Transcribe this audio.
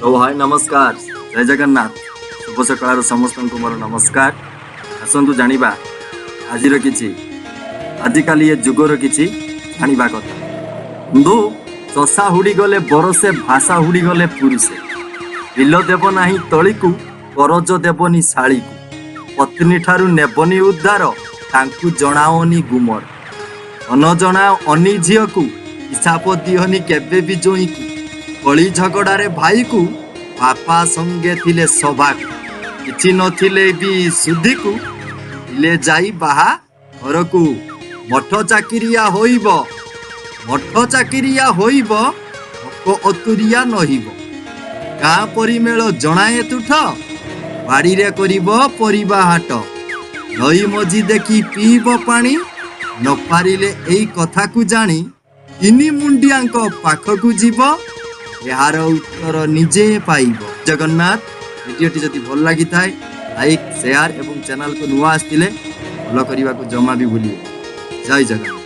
तो भाई नमस्कार, जय जगन्नाथ। शुभ सकाळ समस्त को मोर नमस्कार। आसतु जानिबा आजिर किछि आजिकाली ये जुगर किछि जानिबा कथा। बंधु चषा हुड़ी गले बरसे भाषा हुड़ी गले पुरुषे बिल देव नाही तळीकु करज देवनी शाळीकु पत्नी ठारू नेबनी उद्धार तांकु जणाओनी गुमर अन जणाओ अनी झियकु हिसाब दिहनी केबे भी जोईकु कली झगड़ारे भाई को बापा संगे थिले सभा किछि नथिले भी सुधी को ले जाई बाहा घर को मठ चाकिरिया होइब हक अतुरिया नहिब गाँ परिमेल जणाए तुठ बाड़ी रे करिब परिबा हाट नई मझी देखी पीब पानी न पारिले एई कथा को जानी इनी मुंडियांक पाखकु जीव यार उत्तर निजे पाइब। जगन्नाथ भिडियोटी जदि भल लगी थाए लाइक शेयर एवं चैनल को नुआ आसतिले फॉलो करने को जमा भी भूलिए। जय जगन्नाथ।